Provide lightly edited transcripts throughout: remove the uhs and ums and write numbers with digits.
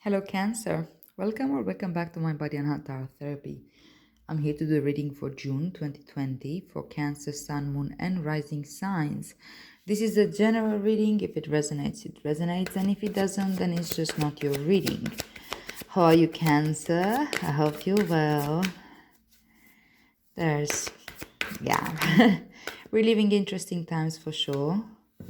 Hello, Cancer. Welcome back to my Body and Heart Tarot Therapy. I'm here to do a reading for June 2020 for Cancer, Sun, Moon, and Rising signs. This is a general reading. If it resonates, it resonates, and if it doesn't, then it's just not your reading. How are you, Cancer? I hope you're well. We're living interesting times for sure.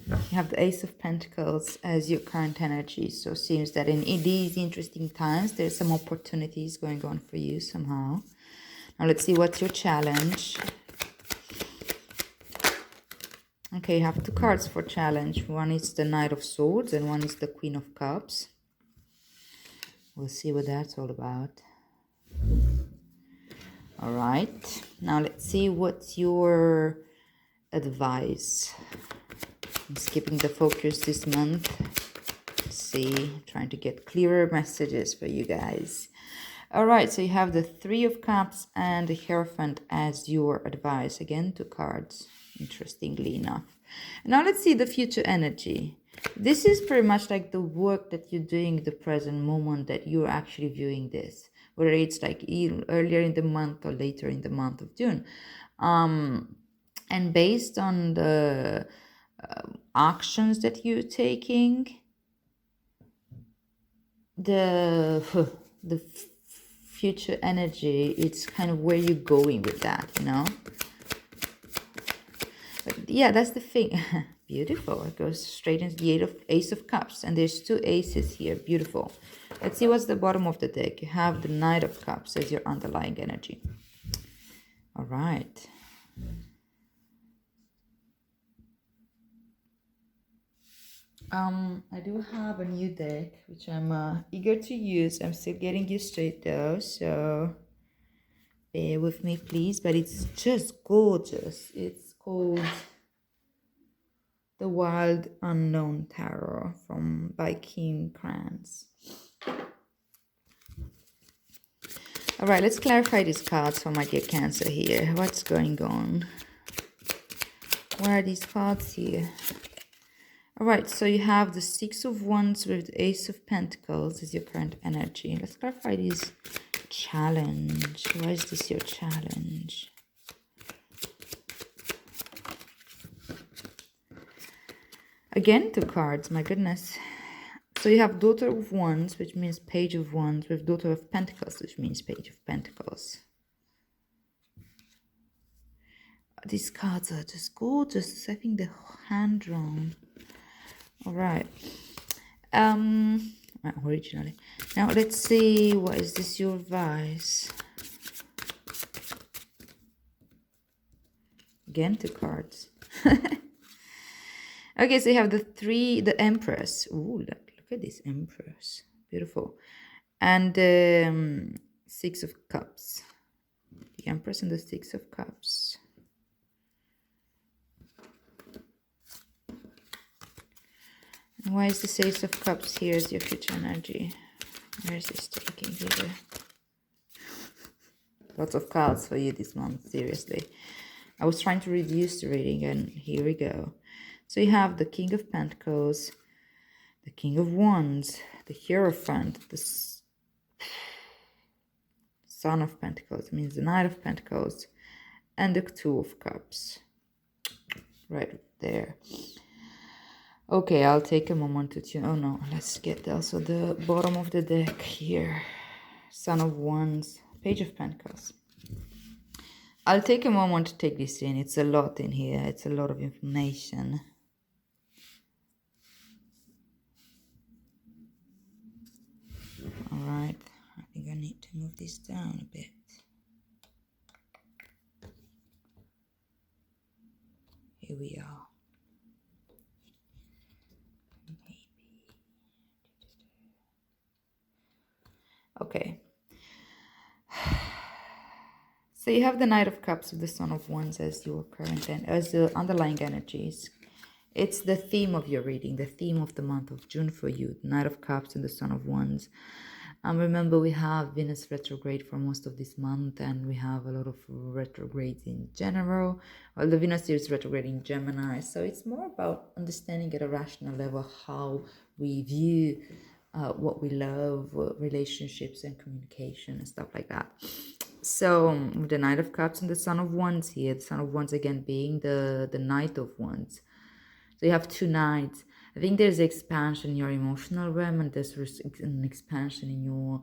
You have the Ace of Pentacles as your current energy. So it seems that in these interesting times, there's some opportunities going on for you somehow. Now let's see what's your challenge. Okay, you have two cards for challenge. One is the Knight of Swords and one is the Queen of Cups. We'll see what that's all about. All right. Now let's see what's your advice. I'm skipping the focus this month. Let's see, trying to get clearer messages for you guys. All right, so you have the Three of Cups and the Hierophant as your advice. Again, two cards, interestingly enough. Now let's see the future energy. This is pretty much like the work that you're doing in the present moment that you're actually viewing this, whether it's like earlier in the month or later in the month of June. And based on the actions that you're taking, the future energy, it's kind of where you're going with that, you know. But yeah, that's the thing. Beautiful. It goes straight into the Ace of Cups, and there's two aces here. Beautiful. Let's see what's the bottom of the deck. You have the Knight of Cups as your underlying energy. All right. I do have a new deck, which I'm eager to use. I'm still getting used to it though, so bear with me, please. But it's just gorgeous. It's called The Wild Unknown Tarot by Kim Krantz. All right, let's clarify these cards for my dear Cancer here. What's going on? Why are these cards here? All right, so you have the Six of Wands with the Ace of Pentacles as your current energy. Let's clarify this challenge. Why is this your challenge? Again, two cards, my goodness. So you have Daughter of Wands, which means Page of Wands, with Daughter of Pentacles, which means Page of Pentacles. These cards are just gorgeous. I think they're hand-drawn. All right. Originally. Now let's see, what is this your advice? Again, two cards. Okay, so you have the Empress. Ooh, look at this Empress. Beautiful. And Six of Cups. The Empress and the Six of Cups. Why is the Ace of Cups here as your future energy? Where is this taking you? Lots of cards for you this month, seriously. I was trying to reduce the reading, and here we go. So you have the King of Pentacles, the King of Wands, the Hierophant, the Son of Pentacles, means the Knight of Pentacles, and the Two of Cups. Right there. Okay, I'll take a moment to tune. Oh no, let's get also the bottom of the deck here. Son of Wands, Page of Pentacles. I'll take a moment to take this in. It's a lot in here. It's a lot of information. All right, I think I need to move this down a bit. Here we are. Okay. So you have the Knight of Cups with the Son of Wands as your current and as the underlying energies. It's the theme of your reading, the theme of the month of June for you. The Knight of Cups and the Son of Wands. Remember, we have Venus retrograde for most of this month, and we have a lot of retrogrades in general. Well, the Venus is retrograde in Gemini, so it's more about understanding at a rational level how we view what we love, relationships and communication and stuff like that. So with the Knight of Cups and the Son of Wands here, the Son of Wands again being the Knight of Wands. So you have two knights. I think there's expansion in your emotional realm, and there's an expansion in your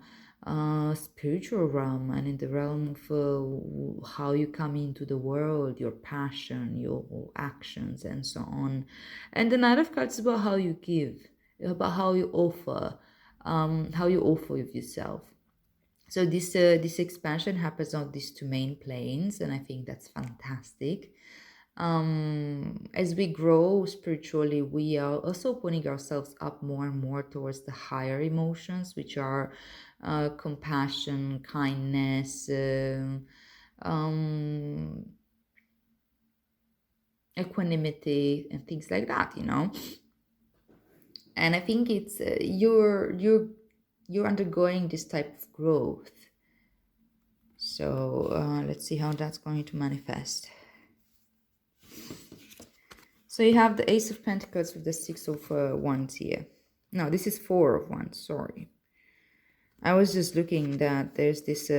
spiritual realm, and in the realm of how you come into the world, your passion, your actions, and so on. And the Knight of Cups is about how you give, about how you offer of yourself. So this expansion happens on these two main planes, and I think that's fantastic. As we grow spiritually, we are also opening ourselves up more and more towards the higher emotions, which are compassion, kindness, equanimity, and things like that, you know. And I think it's you're undergoing this type of growth. So let's see how that's going to manifest. So you have the Ace of Pentacles with the Six of Wands here. No, this is Four of Wands, sorry. I was just looking that there's this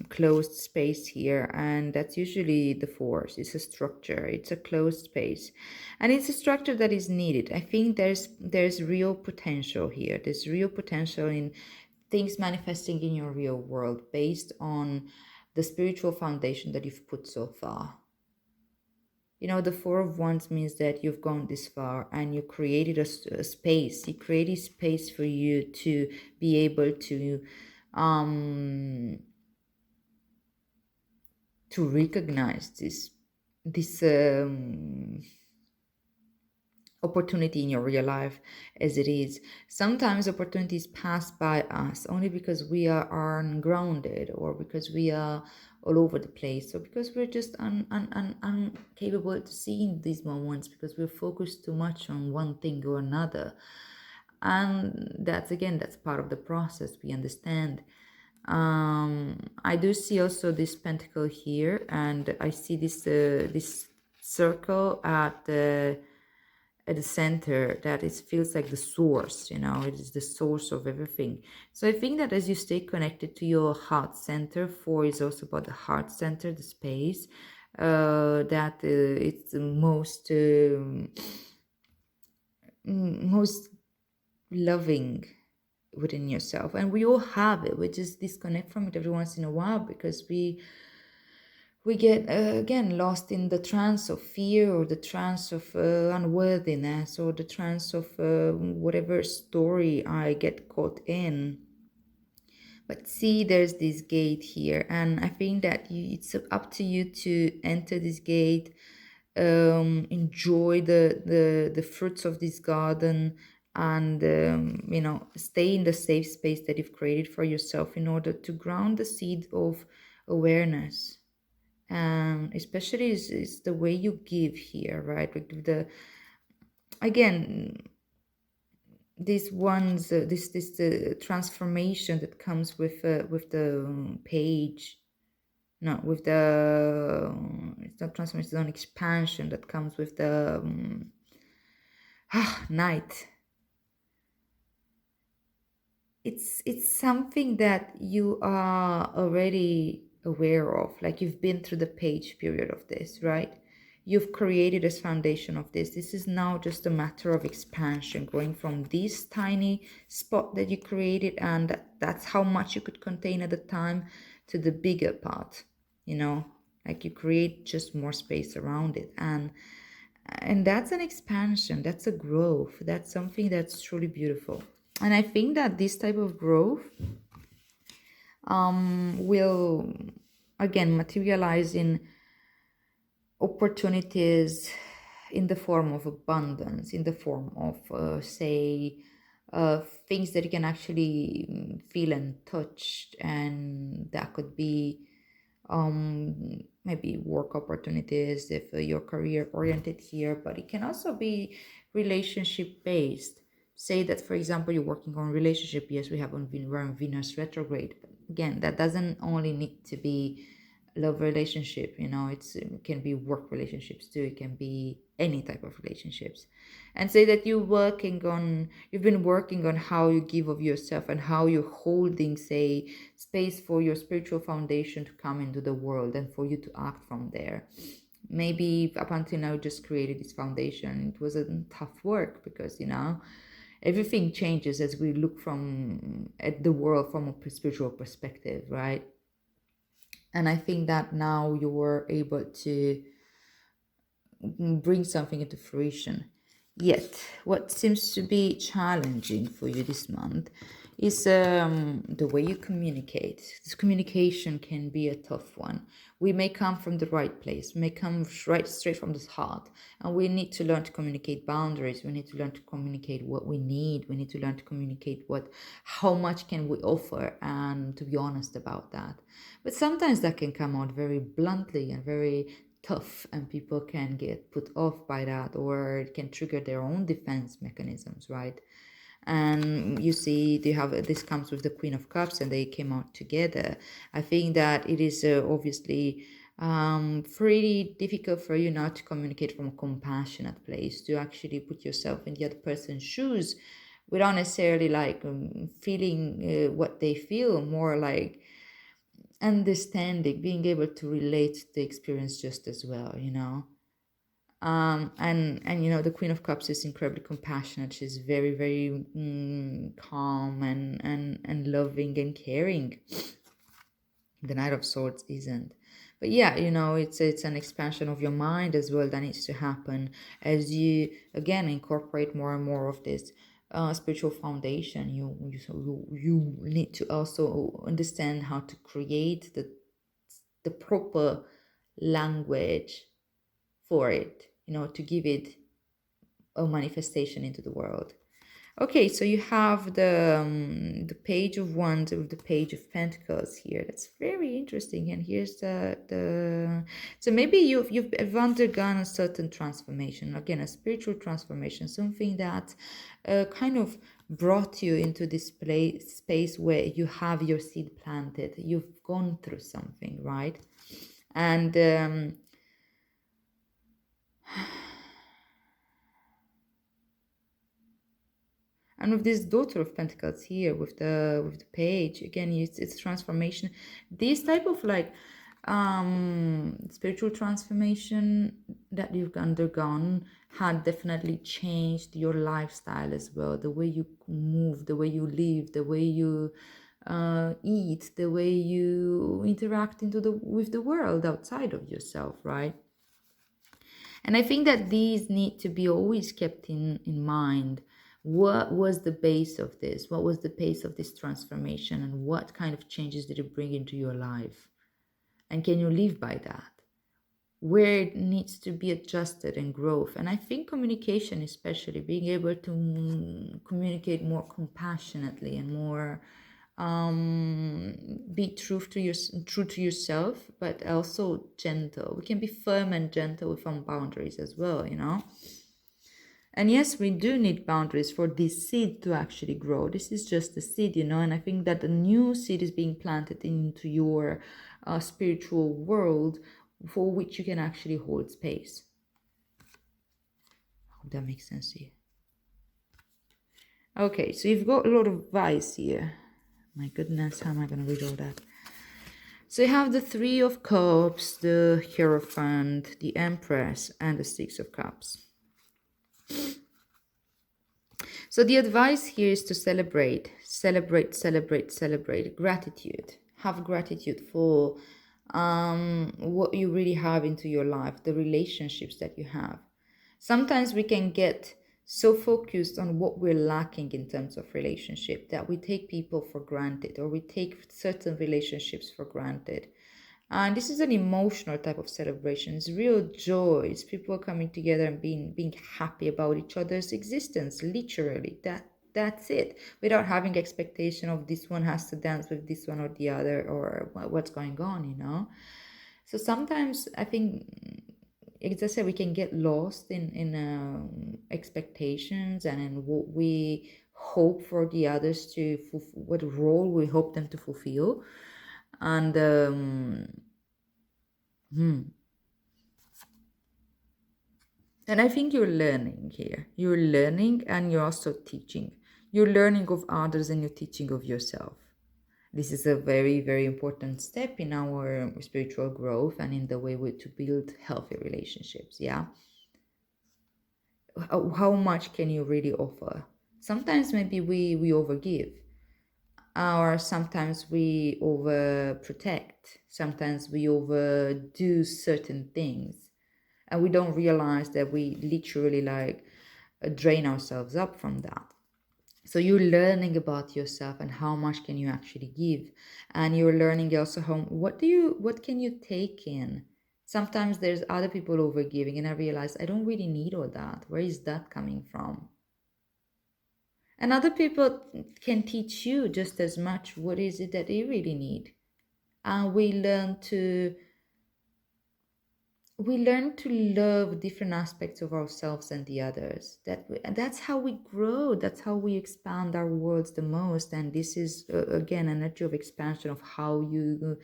closed space here, and that's usually the Fours. It's a structure, it's a closed space. And it's a structure that is needed. I think there's real potential here. There's real potential in things manifesting in your real world based on the spiritual foundation that you've put so far. You know, the Four of Wands means that you've gone this far and you created a space. You created space for you to be able to recognize this opportunity in your real life as it is. Sometimes opportunities pass by us only because we are ungrounded, or because we are all over the place, or because we're just incapable to see these moments because we're focused too much on one thing or another. And that's part of the process, we understand. I do see also this pentacle here, and I see this circle at the center that feels like the source, you know, it is the source of everything. So I think that as you stay connected to your heart center, Four is also about the heart center, the space, that it's the most loving within yourself. And we all have it. We just disconnect from it every once in a while because we get again lost in the trance of fear, or the trance of unworthiness, or the trance of whatever story I get caught in. But see, there's this gate here, and I think that it's up to you to enter this gate, enjoy the fruits of this garden, and you know, stay in the safe space that you've created for yourself in order to ground the seed of awareness. Especially is the way you give here, right? Like again, these ones, this transformation that comes with the page, no, with the it's not transformation, it's an expansion that comes with the night. It's something that you are already aware of, like you've been through the page period of this, right? You've created this foundation of this is now just a matter of expansion, going from this tiny spot that you created, and that's how much you could contain at the time, to the bigger part, you know, like you create just more space around it. And that's an expansion, that's a growth, that's something that's truly beautiful. And I think that this type of growth will again materialize in opportunities, in the form of abundance, in the form of things that you can actually feel and touch. And that could be maybe work opportunities if you're career oriented here, but it can also be relationship based. Say that, for example, you're working on relationship. Yes, we're on Venus retrograde. But again, that doesn't only need to be love relationship, you know, it can be work relationships too, it can be any type of relationships. And say that you've been working on how you give of yourself and how you're holding, say, space for your spiritual foundation to come into the world and for you to act from there. Maybe up until now, just created this foundation. It was a tough work because, you know, everything changes as we look from at the world from a spiritual perspective, right? And I think that now you're able to bring something into fruition. Yet, what seems to be challenging for you this month is the way you communicate. This communication can be a tough one. We may come from the right place, may come right straight from the heart, and we need to learn to communicate boundaries. We need to learn to communicate what we need. We need to learn to communicate how much can we offer, and to be honest about that. But sometimes that can come out very bluntly and very tough, and people can get put off by that, or it can trigger their own defense mechanisms, right? And you see, this comes with the Queen of Cups, and they came out together. I think that it is obviously pretty difficult for you not to communicate from a compassionate place, to actually put yourself in the other person's shoes without necessarily like feeling what they feel, more like understanding, being able to relate to the experience just as well, you know. And you know, the Queen of Cups is incredibly compassionate. She's very, very calm and loving and caring. The Knight of Swords isn't. But yeah, you know, it's an expansion of your mind as well that needs to happen as you again incorporate more and more of this spiritual foundation. You need to also understand how to create the proper language for it, you know, to give it a manifestation into the world. Okay, so you have the Page of Wands with the Page of Pentacles here. That's very interesting. And here's the so maybe you've undergone a certain transformation, again, a spiritual transformation, something that kind of brought you into this space where you have your seed planted. You've gone through something, right? And and with this Daughter of Pentacles here, with the Page, again, it's transformation. This type of like spiritual transformation that you've undergone had definitely changed your lifestyle as well. The way you move, the way you live, the way you eat, the way you interact with the world outside of yourself, right? And I think that these need to be always kept in mind. What was the base of this? What was the base of this transformation? And what kind of changes did it bring into your life? And can you live by that? Where it needs to be adjusted and growth. And I think communication, especially being able to communicate more compassionately and more be true to yourself, but also gentle. We can be firm and gentle with our boundaries as well, you know. And yes, we do need boundaries for this seed to actually grow. This is just a seed, you know, and I think that a new seed is being planted into your spiritual world for which you can actually hold space. I hope that makes sense here. Okay, so you've got a lot of advice here. My goodness, how am I going to read all that? So you have the Three of Cups, the Hierophant, the Empress, and the Six of Cups. So the advice here is to celebrate. Gratitude. Have gratitude for what you really have into your life, the relationships that you have. Sometimes we can get so focused on what we're lacking in terms of relationship that we take people for granted, or we take certain relationships for granted. And this is an emotional type of celebration. It's real joy. It's people coming together and being happy about each other's existence, literally. That's it. Without having expectation of this one has to dance with this one or the other, or what's going on, you know. So sometimes I think, as I said, we can get lost in expectations and in what we hope for the others to what role we hope them to fulfill. And And I think you're learning here. You're learning and you're also teaching. You're learning of others and you're teaching of yourself. This is a very, very important step in our spiritual growth and in the way to build healthy relationships. Yeah. How much can you really offer? Sometimes maybe we overgive, or sometimes we overprotect. Sometimes we overdo certain things, and we don't realize that we literally drain ourselves up from that. So you're learning about yourself and how much can you actually give, and you're learning also what can you take in. Sometimes there's other people overgiving and I realize I don't really need all that. Where is that coming from? And other people can teach you just as much what is it that you really need. And we learn to love different aspects of ourselves and the others. And that's how we grow. That's how we expand our worlds the most. And this is again an energy of expansion of how you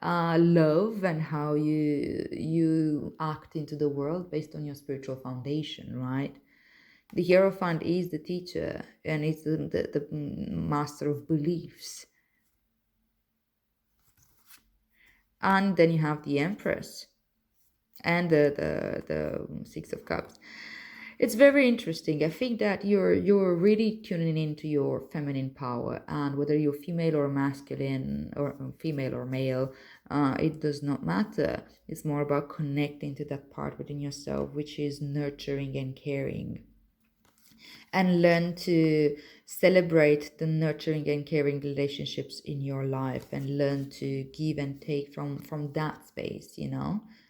love and how you act into the world based on your spiritual foundation, right? The Hierophant is the teacher and it's the master of beliefs. And then you have the Empress and the Six of Cups. It's very interesting. I think that you're really tuning into your feminine power, and whether you're female or masculine or female or male, it does not matter. It's more about connecting to that part within yourself, which is nurturing and caring, and learn to celebrate the nurturing and caring relationships in your life and learn to give and take from that space,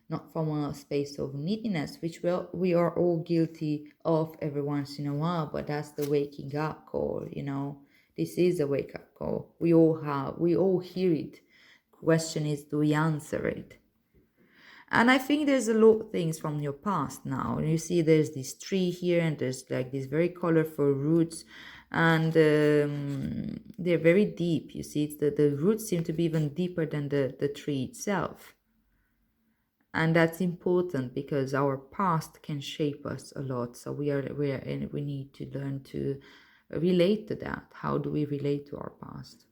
not from a space of neediness, which we are all guilty of every once in a while, but that's the waking up call. This is a wake up call. We all hear it. Question is, do we answer it? And I think there's a lot of things from your past now. You see there's this tree here and there's like these very colorful roots, and they're very deep. You see, the roots seem to be even deeper than the tree itself. And that's important because our past can shape us a lot. So we need to learn to relate to that. How do we relate to our past?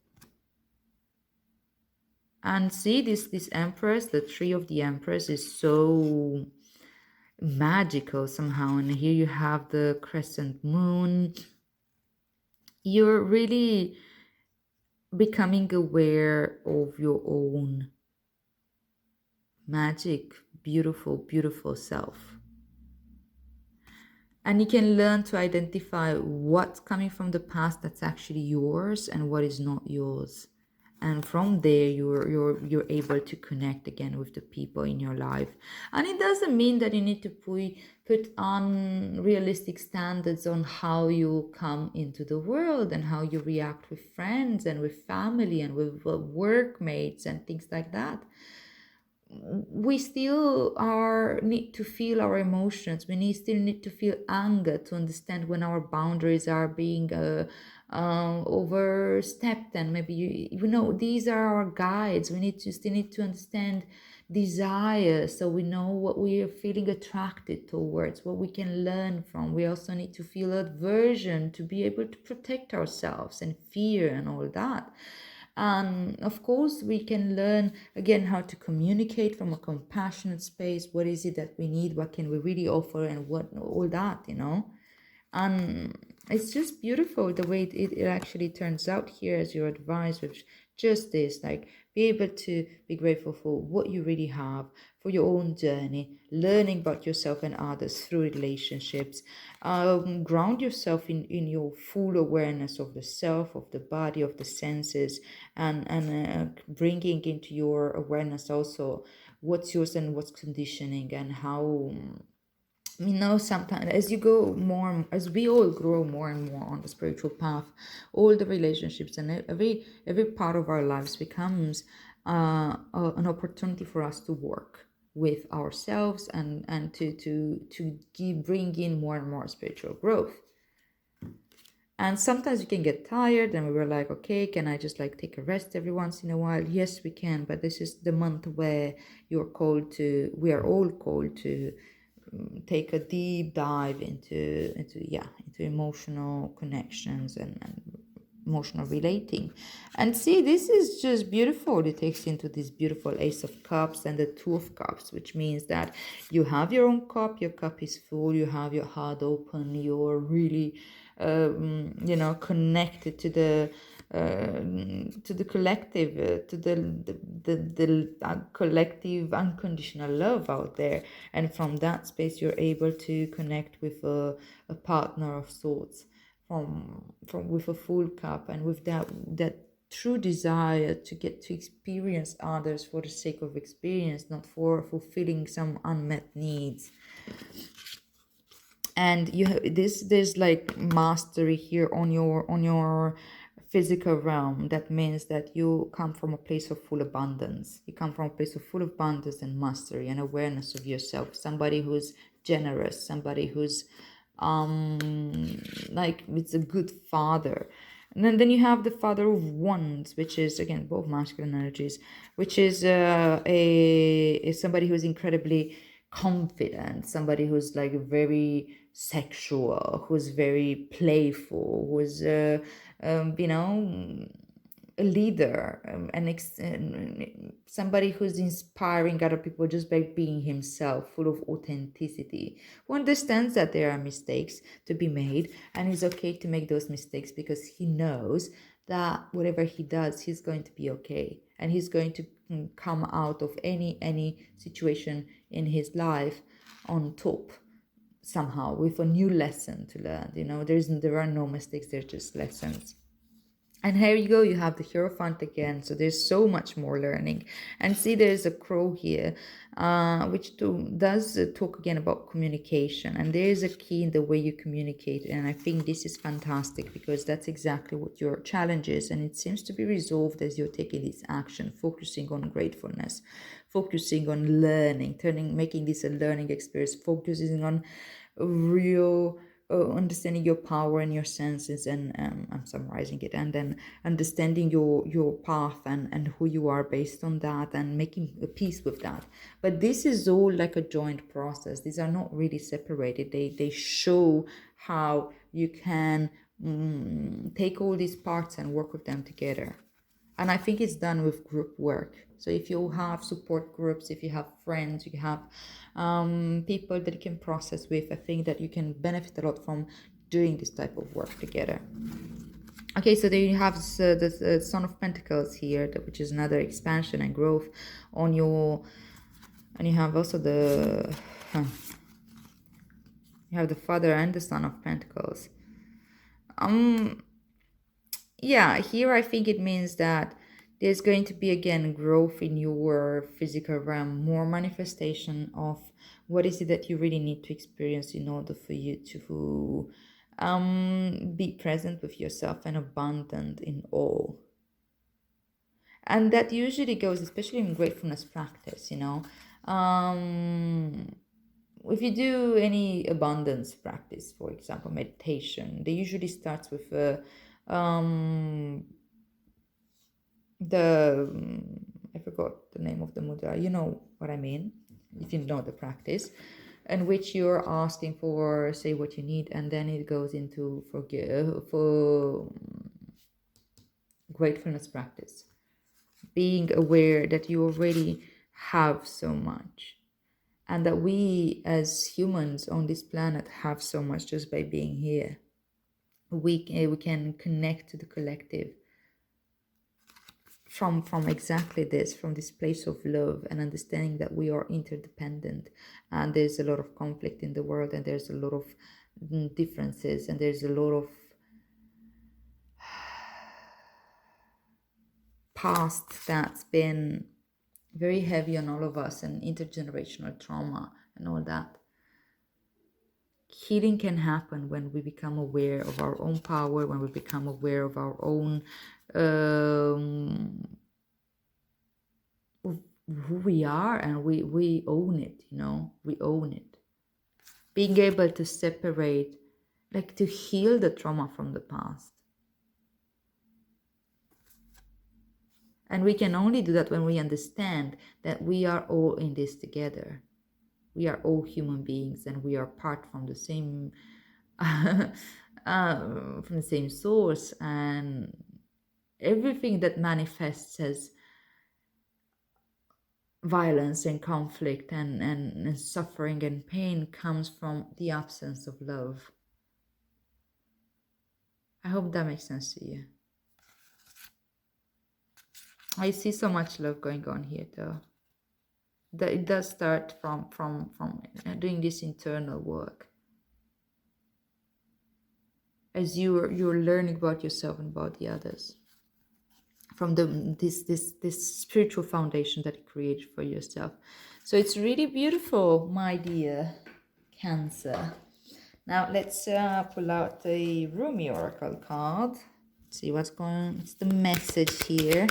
And see this Empress, the tree of the Empress is so magical somehow. And here you have the crescent moon. You're really becoming aware of your own magic, beautiful, beautiful self. And you can learn to identify what's coming from the past that's actually yours and what is not yours. And from there you're able to connect again with the people in your life. And it doesn't mean that you need to put unrealistic standards on how you come into the world and how you react with friends and with family and with workmates and things like that. We still need to feel our emotions. Still need to feel anger to understand when our boundaries are being overstepped, and maybe these are our guides. We still need to understand desire, so we know what we are feeling attracted towards, what we can learn from. We also need to feel aversion to be able to protect ourselves, and fear and all that. Of course, we can learn again how to communicate from a compassionate space. What is it that we need? What can we really offer? And what all that, And it's just beautiful the way it actually turns out here as your advice, with just this, like, be able to be grateful for what you really have, for your own journey, learning about yourself and others through relationships. Ground yourself in your full awareness of the self, of the body, of the senses, and bringing into your awareness also what's yours and what's conditioning, and how sometimes as we all grow more and more on the spiritual path, all the relationships and every part of our lives becomes an opportunity for us to work with ourselves and to bring in more and more spiritual growth. And sometimes we can get tired and we were like, okay, can I just like take a rest every once in a while? Yes, we can, but this is the month where we are all called to take a deep dive into emotional connections and emotional relating. And see, this is just beautiful. It takes into this beautiful Ace of Cups and the Two of Cups, which means that you have your own cup, your cup is full, you have your heart open, you're really connected to the collective, to the collective unconditional love out there. And from that space, you're able to connect with a partner of sorts, from with a full cup, and with that true desire to get to experience others for the sake of experience, not for fulfilling some unmet needs. And you have this, there's like mastery here on your physical realm. That means that you come from a place of full abundance. You come from a place of full abundance and mastery and awareness of yourself. Somebody who's generous, somebody who's like it's a good father. And then you have the Father of Wands, which is again both masculine energies, which is somebody who's incredibly confident, somebody who's like very sexual, who's very playful, who's a leader, somebody who's inspiring other people just by being himself, full of authenticity, who understands that there are mistakes to be made and is okay to make those mistakes because he knows that whatever he does, he's going to be okay, and he's going to come out of any situation in his life on top somehow, with a new lesson to learn. There are no mistakes, they're just lessons. And here you go, you have the Hierophant again. So there's so much more learning. And see, there's a crow here, which does talk again about communication. And there is a key in the way you communicate. And I think this is fantastic because that's exactly what your challenge is. And it seems to be resolved as you're taking this action, focusing on gratefulness, focusing on learning, making this a learning experience, focusing on real understanding your power and your senses, and I'm summarizing it, and then understanding your path and who you are based on that, and making a peace with that. But this is all like a joint process. These are not really separated. They show how you can take all these parts and work with them together. And I think it's done with group work. So if you have support groups, if you have friends, you have people that you can process with, I think that you can benefit a lot from doing this type of work together. Okay, so there you have the Son of Pentacles here, which is another expansion and growth on your... And you have also the... You have the Father and the Son of Pentacles. Yeah, here I think it means that there's going to be again growth in your physical realm, more manifestation of what is it that you really need to experience in order for you to be present with yourself and abundant in all. And that usually goes, especially in gratefulness practice, if you do any abundance practice, for example, meditation, they usually starts with I forgot the name of the mudra. You know what I mean, if you know the practice, in which you're asking for, say, what you need, and then it goes into for gratefulness practice, being aware that you already have so much, and that we as humans on this planet have so much just by being here. We can connect to the collective from exactly this, from this place of love and understanding that we are interdependent, and there's a lot of conflict in the world, and there's a lot of differences, and there's a lot of past that's been very heavy on all of us, and intergenerational trauma and all that. Healing can happen when we become aware of our own power, when we become aware of our own who we are, and we own it. We own it. Being able to separate like to heal the trauma from the past. And we can only do that when we understand that we are all in this together. We are all human beings, and we are part from the same from the same source, and everything that manifests as violence and conflict and suffering and pain comes from the absence of love. I hope that makes sense to you. I see so much love going on here, though. That it does start from doing this internal work, as you're learning about yourself and about the others, from this spiritual foundation that you created for yourself. So it's really beautiful, my dear Cancer. Now let's pull out the Rumi Oracle card. See what's going on. It's the message here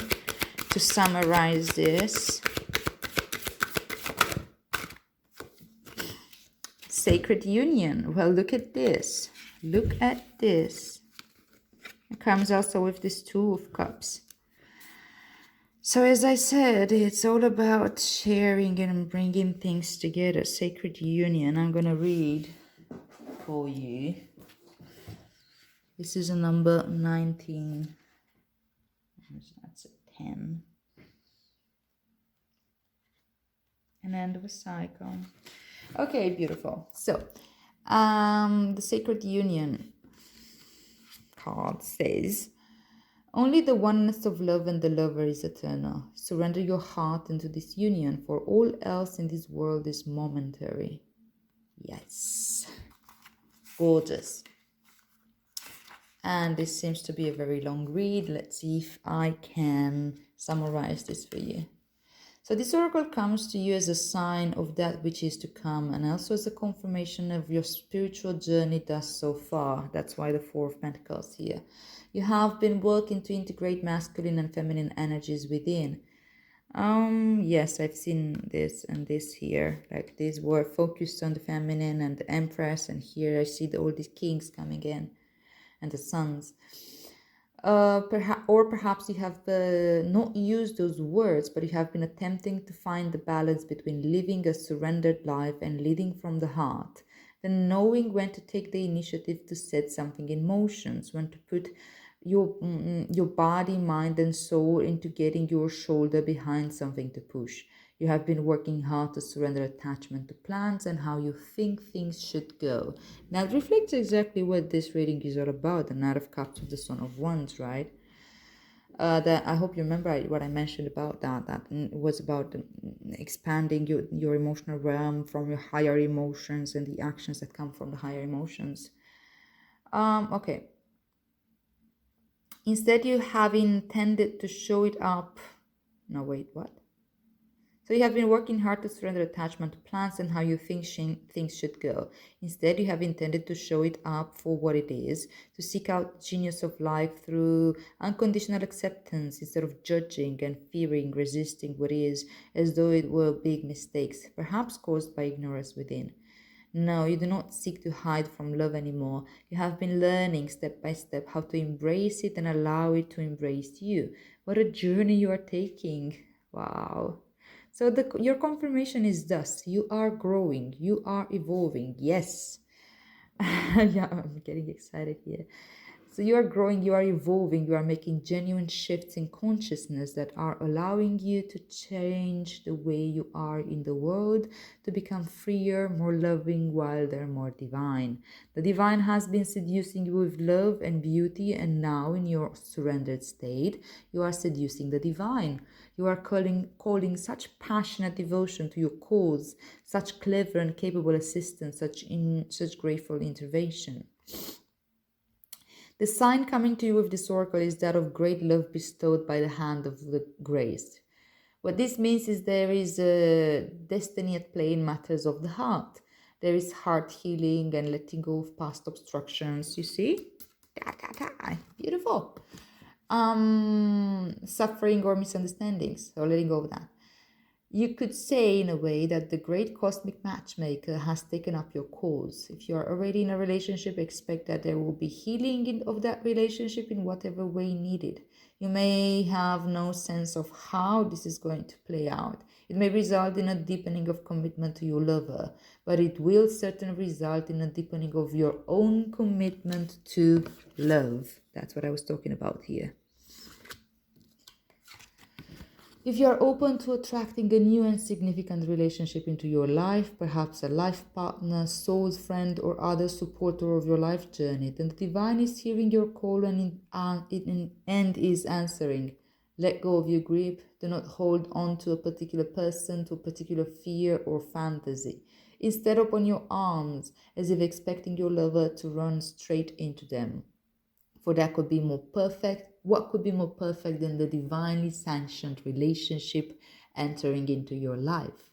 to summarize this. Sacred union. Well, look at this. Look at this. It comes also with this Two of Cups. So as I said, it's all about sharing and bringing things together. Sacred union. I'm going to read for you. This is a number 19. That's a 10. And end of a cycle. Okay, beautiful. So, the Sacred Union card says, only the oneness of love and the lover is eternal. Surrender your heart into this union, for all else in this world is momentary. Yes. Gorgeous. And this seems to be a very long read. Let's see if I can summarize this for you. So this oracle comes to you as a sign of that which is to come, and also as a confirmation of your spiritual journey thus so far. That's why the Four of Pentacles here. You have been working to integrate masculine and feminine energies within. Yes, I've seen this and this here. Like these were focused on the feminine and the Empress, and here I see all these kings coming in and the sons. Perhaps you have not used those words, but you have been attempting to find the balance between living a surrendered life and leading from the heart, then knowing when to take the initiative to set something in motion, when to put your body, mind, and soul into getting your shoulder behind something to push. You have been working hard to surrender attachment to plans and how you think things should go. Now, it reflects exactly what this reading is all about, the Knight of Cups with the Son of Wands, right? That I hope you remember what I mentioned about that. That was about expanding your emotional realm from your higher emotions and the actions that come from the higher emotions. Okay. Instead, you have intended to show it up. No, wait, what? So you have been working hard to surrender attachment to plans and how you think things should go. Instead, you have intended to show it up for what it is, to seek out genius of life through unconditional acceptance instead of judging and fearing, resisting what is, as though it were big mistakes, perhaps caused by ignorance within. No, you do not seek to hide from love anymore. You have been learning step by step how to embrace it and allow it to embrace you. What a journey you are taking. Wow. So your confirmation is thus: you are growing, you are evolving. Yes. Yeah, I'm getting excited here. So you are growing, you are evolving, you are making genuine shifts in consciousness that are allowing you to change the way you are in the world, to become freer, more loving, wilder, more divine. The divine has been seducing you with love and beauty, and now in your surrendered state, you are seducing the divine. You are calling such passionate devotion to your cause, such clever and capable assistance, such grateful intervention. The sign coming to you with this oracle is that of great love bestowed by the hand of the grace. What this means is there is a destiny at play in matters of the heart. There is heart healing and letting go of past obstructions, you see? Beautiful. Suffering or misunderstandings, so letting go of that. You could say, in a way, that the great cosmic matchmaker has taken up your cause. If you are already in a relationship, expect that there will be healing of that relationship in whatever way needed. You may have no sense of how this is going to play out. It may result in a deepening of commitment to your lover, but it will certainly result in a deepening of your own commitment to love. That's what I was talking about here. If you are open to attracting a new and significant relationship into your life, perhaps a life partner, soul friend, or other supporter of your life journey, then the divine is hearing your call and is answering. Let go of your grip. Do not hold on to a particular person, to a particular fear or fantasy. Instead, open your arms as if expecting your lover to run straight into them. For that could be more perfect. What could be more perfect than the divinely sanctioned relationship entering into your life?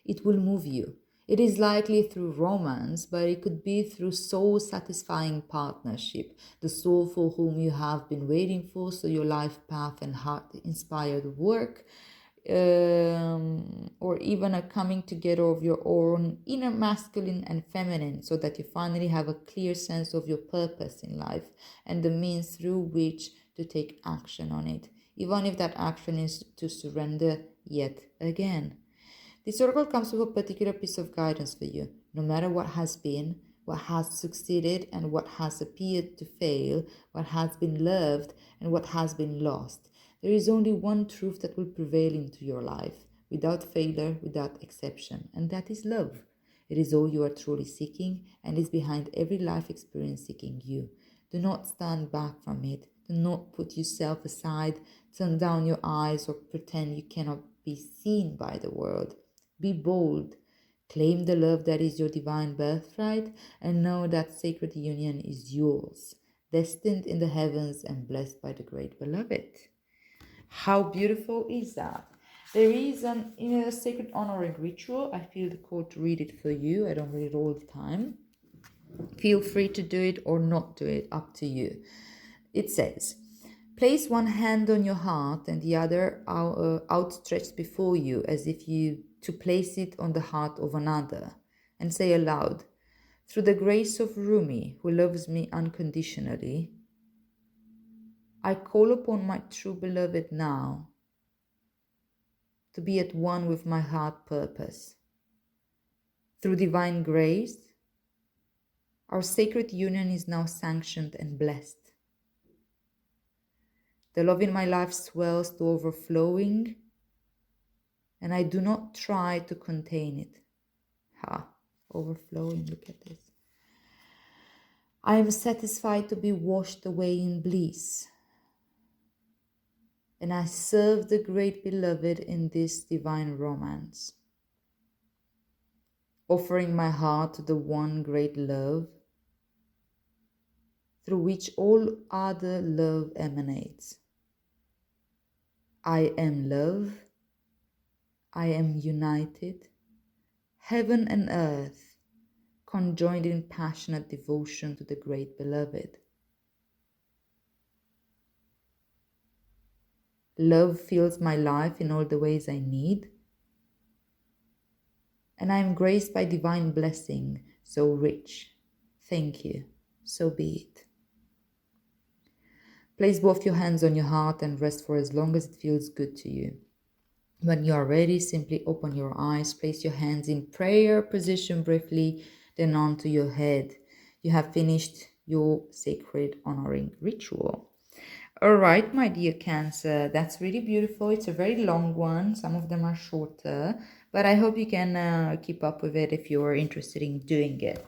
It will move you. It is likely through romance, but it could be through soul-satisfying partnership, the soul for whom you have been waiting for, so your life path and heart-inspired work, or even a coming together of your own inner masculine and feminine, so that you finally have a clear sense of your purpose in life and the means through which to take action on it, even if that action is to surrender yet again. This oracle comes with a particular piece of guidance for you. No matter what has been, what has succeeded, and what has appeared to fail, what has been loved, and what has been lost, there is only one truth that will prevail into your life, without failure, without exception, and that is love. It is all you are truly seeking, and is behind every life experience seeking you. Do not stand back from it. Do not put yourself aside, turn down your eyes, or pretend you cannot be seen by the world. Be bold. Claim the love that is your divine birthright, and know that sacred union is yours, destined in the heavens and blessed by the great beloved. How beautiful is that? There is in a sacred honoring ritual. I feel the call to read it for you. I don't read it all the time. Feel free to do it or not do it, up to you. It says, place one hand on your heart and the other outstretched before you, as if you to place it on the heart of another, and say aloud, through the grace of Rumi, who loves me unconditionally, I call upon my true beloved now to be at one with my heart purpose. Through divine grace, our sacred union is now sanctioned and blessed. The love in my life swells to overflowing, and I do not try to contain it. Overflowing, look at this. I am satisfied to be washed away in bliss, and I serve the great beloved in this divine romance, offering my heart to the one great love through which all other love emanates. I am love, I am united, heaven and earth conjoined in passionate devotion to the great beloved. Love fills my life in all the ways I need, and I am graced by divine blessing so rich. Thank you, so be it. Place both your hands on your heart and rest for as long as it feels good to you. When you are ready, simply open your eyes, place your hands in prayer position briefly, then onto your head. You have finished your sacred honoring ritual. All right, my dear Cancer, that's really beautiful. It's a very long one. Some of them are shorter, but I hope you can keep up with it if you're interested in doing it.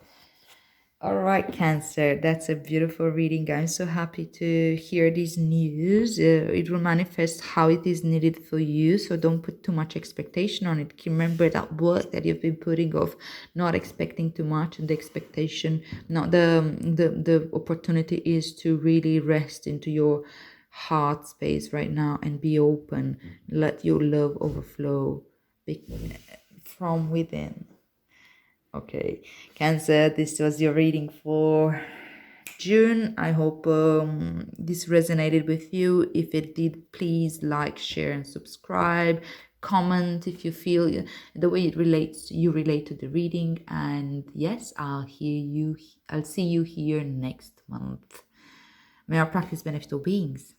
All right, Cancer, that's a beautiful reading. I'm so happy to hear this news. It will manifest how it is needed for you, so don't put too much expectation on it. Remember that work that you've been putting off, not expecting too much, and the expectation, not the opportunity is to really rest into your heart space right now and be open. Let your love overflow from within. Okay, Cancer, this was your reading for June. I hope this resonated with you. If it did, please like, share, and subscribe. comment if you feel the way it relates, you relate to the reading. And yes, I'll see you here next month. May our practice benefit all beings.